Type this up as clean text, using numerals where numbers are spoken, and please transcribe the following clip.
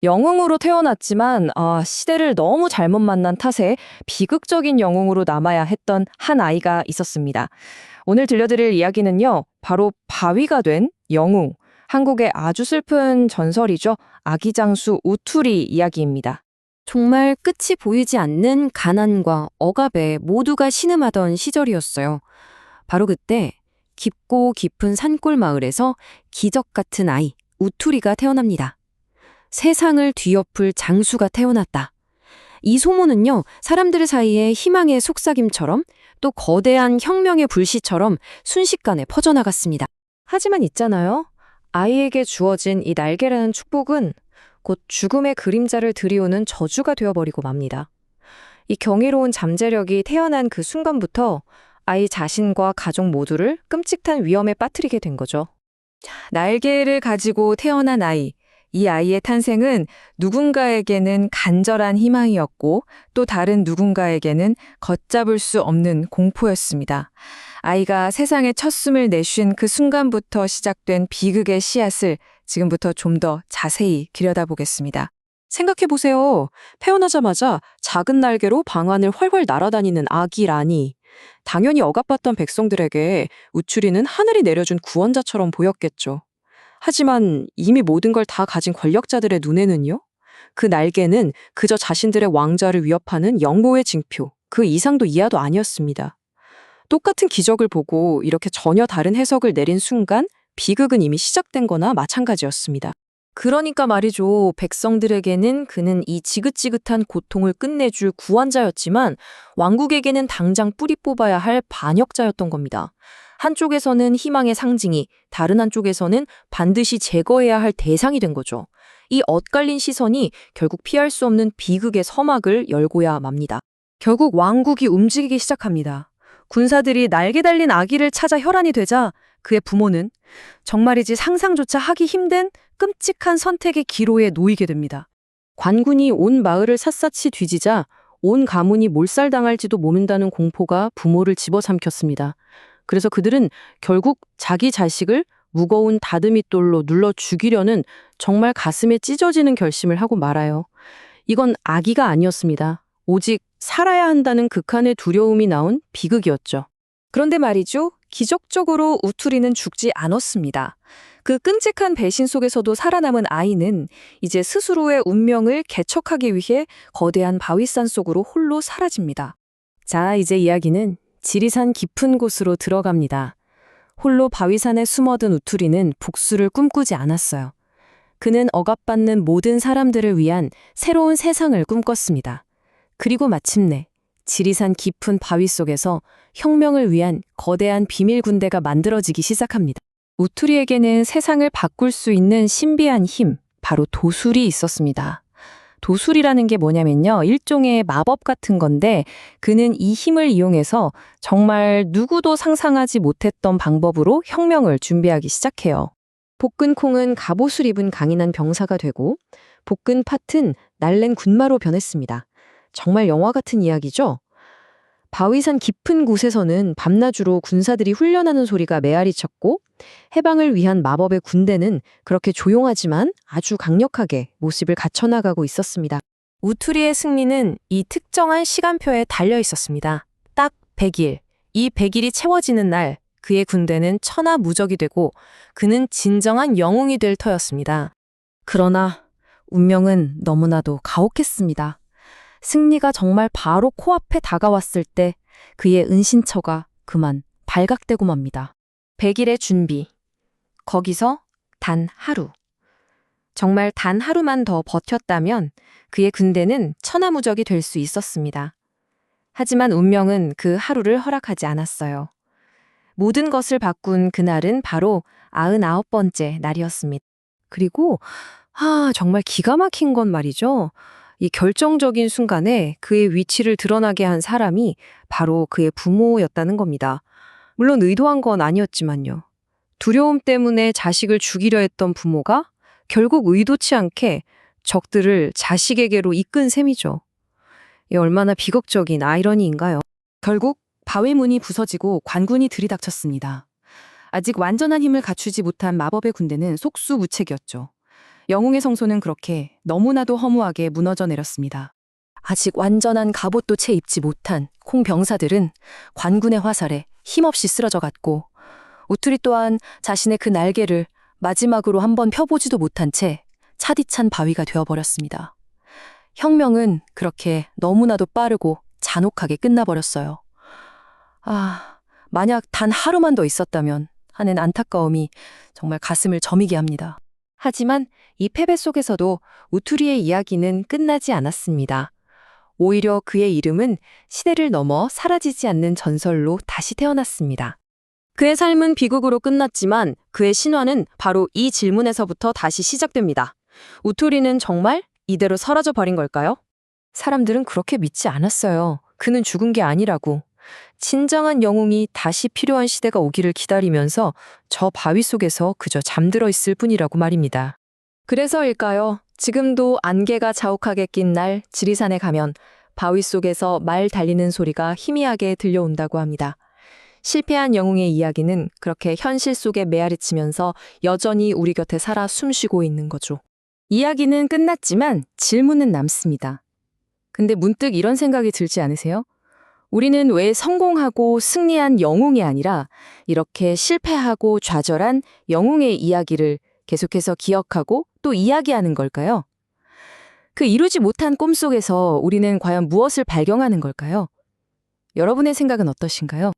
영웅으로 태어났지만 시대를 너무 잘못 만난 탓에 비극적인 영웅으로 남아야 했던 한 아이가 있었습니다. 오늘 들려드릴 이야기는요. 바로 바위가 된 영웅, 한국의 아주 슬픈 전설이죠. 아기 장수 우투리 이야기입니다. 정말 끝이 보이지 않는 가난과 억압에 모두가 신음하던 시절이었어요. 바로 그때 깊고 깊은 산골 마을에서 기적 같은 아이, 우투리가 태어납니다. 세상을 뒤엎을 장수가 태어났다. 이 소문은요, 사람들 사이에 희망의 속삭임처럼 또 거대한 혁명의 불씨처럼 순식간에 퍼져나갔습니다. 하지만 있잖아요. 아이에게 주어진 이 날개라는 축복은 곧 죽음의 그림자를 들이오는 저주가 되어버리고 맙니다. 이 경이로운 잠재력이 태어난 그 순간부터 아이 자신과 가족 모두를 끔찍한 위험에 빠뜨리게 된 거죠. 날개를 가지고 태어난 아이. 이 아이의 탄생은 누군가에게는 간절한 희망이었고 또 다른 누군가에게는 걷잡을 수 없는 공포였습니다. 아이가 세상에 첫 숨을 내쉰 그 순간부터 시작된 비극의 씨앗을 지금부터 좀 더 자세히 들여다보겠습니다. 생각해보세요. 태어나자마자 작은 날개로 방 안을 활활 날아다니는 아기 라니. 당연히 억압받던 백성들에게 우추리는 하늘이 내려준 구원자처럼 보였겠죠. 하지만 이미 모든 걸 다 가진 권력자들의 눈에는요? 그 날개는 그저 자신들의 왕좌를 위협하는 영모의 징표, 그 이상도 이하도 아니었습니다. 똑같은 기적을 보고 이렇게 전혀 다른 해석을 내린 순간 비극은 이미 시작된 거나 마찬가지였습니다. 그러니까 말이죠. 백성들에게는 그는 이 지긋지긋한 고통을 끝내줄 구원자였지만 왕국에게는 당장 뿌리 뽑아야 할 반역자였던 겁니다. 한쪽에서는 희망의 상징이, 다른 한쪽에서는 반드시 제거해야 할 대상이 된 거죠. 이 엇갈린 시선이 결국 피할 수 없는 비극의 서막을 열고야 맙니다. 결국 왕국이 움직이기 시작합니다. 군사들이 날개 달린 아기를 찾아 혈안이 되자 그의 부모는 정말이지 상상조차 하기 힘든 끔찍한 선택의 기로에 놓이게 됩니다. 관군이 온 마을을 샅샅이 뒤지자 온 가문이 몰살당할지도 모른다는 공포가 부모를 집어삼켰습니다. 그래서 그들은 결국 자기 자식을 무거운 다듬이돌로 눌러 죽이려는 정말 가슴에 찢어지는 결심을 하고 말아요. 이건 아기가 아니었습니다. 오직 살아야 한다는 극한의 두려움이 나온 비극이었죠. 그런데 말이죠. 기적적으로 우투리는 죽지 않았습니다. 그 끔찍한 배신 속에서도 살아남은 아이는 이제 스스로의 운명을 개척하기 위해 거대한 바위산 속으로 홀로 사라집니다. 자, 이제 이야기는 지리산 깊은 곳으로 들어갑니다. 홀로 바위산에 숨어든 우투리는 복수를 꿈꾸지 않았어요. 그는 억압받는 모든 사람들을 위한 새로운 세상을 꿈꿨습니다. 그리고 마침내 지리산 깊은 바위 속에서 혁명을 위한 거대한 비밀 군대가 만들어지기 시작합니다. 우투리에게는 세상을 바꿀 수 있는 신비한 힘, 바로 도술이 있었습니다. 도술이라는 게 뭐냐면요. 일종의 마법 같은 건데 그는 이 힘을 이용해서 정말 누구도 상상하지 못했던 방법으로 혁명을 준비하기 시작해요. 볶은콩은 갑옷을 입은 강인한 병사가 되고 볶은 팥은 날랜 군마로 변했습니다. 정말 영화 같은 이야기죠? 바위산 깊은 곳에서는 밤낮으로 군사들이 훈련하는 소리가 메아리 쳤고 해방을 위한 마법의 군대는 그렇게 조용하지만 아주 강력하게 모습을 갖춰나가고 있었습니다. 우투리의 승리는 이 특정한 시간표에 달려 있었습니다. 딱 100일. 이 100일이 채워지는 날 그의 군대는 천하무적이 되고 그는 진정한 영웅이 될 터였습니다. 그러나 운명은 너무나도 가혹했습니다. 승리가 정말 바로 코앞에 다가왔을 때 그의 은신처가 그만 발각되고 맙니다. 100일의 준비. 거기서 단 하루. 정말 단 하루만 더 버텼다면 그의 군대는 천하무적이 될 수 있었습니다. 하지만 운명은 그 하루를 허락하지 않았어요. 모든 것을 바꾼 그날은 바로 99번째 날이었습니다. 그리고 정말 기가 막힌 건 말이죠. 이 결정적인 순간에 그의 위치를 드러나게 한 사람이 바로 그의 부모였다는 겁니다. 물론 의도한 건 아니었지만요. 두려움 때문에 자식을 죽이려 했던 부모가 결국 의도치 않게 적들을 자식에게로 이끈 셈이죠. 이 얼마나 비극적인 아이러니인가요? 결국 바위문이 부서지고 관군이 들이닥쳤습니다. 아직 완전한 힘을 갖추지 못한 마법의 군대는 속수무책이었죠. 영웅의 성소는 그렇게 너무나도 허무하게 무너져 내렸습니다. 아직 완전한 갑옷도 채 입지 못한 콩 병사들은 관군의 화살에 힘없이 쓰러져 갔고, 우투리 또한 자신의 그 날개를 마지막으로 한번 펴보지도 못한 채 차디찬 바위가 되어버렸습니다. 혁명은 그렇게 너무나도 빠르고 잔혹하게 끝나버렸어요. 만약 단 하루만 더 있었다면 하는 안타까움이 정말 가슴을 저미게 합니다. 하지만 이 패배 속에서도 우투리의 이야기는 끝나지 않았습니다. 오히려 그의 이름은 시대를 넘어 사라지지 않는 전설로 다시 태어났습니다. 그의 삶은 비극으로 끝났지만 그의 신화는 바로 이 질문에서부터 다시 시작됩니다. 우투리는 정말 이대로 사라져 버린 걸까요? 사람들은 그렇게 믿지 않았어요. 그는 죽은 게 아니라고. 진정한 영웅이 다시 필요한 시대가 오기를 기다리면서 저 바위 속에서 그저 잠들어 있을 뿐이라고 말입니다. 그래서일까요? 지금도 안개가 자욱하게 낀 날 지리산에 가면 바위 속에서 말 달리는 소리가 희미하게 들려온다고 합니다. 실패한 영웅의 이야기는 그렇게 현실 속에 메아리치면서 여전히 우리 곁에 살아 숨쉬고 있는 거죠. 이야기는 끝났지만 질문은 남습니다. 근데 문득 이런 생각이 들지 않으세요? 우리는 왜 성공하고 승리한 영웅이 아니라 이렇게 실패하고 좌절한 영웅의 이야기를 계속해서 기억하고 또 이야기하는 걸까요? 그 이루지 못한 꿈속에서 우리는 과연 무엇을 발견하는 걸까요? 여러분의 생각은 어떠신가요?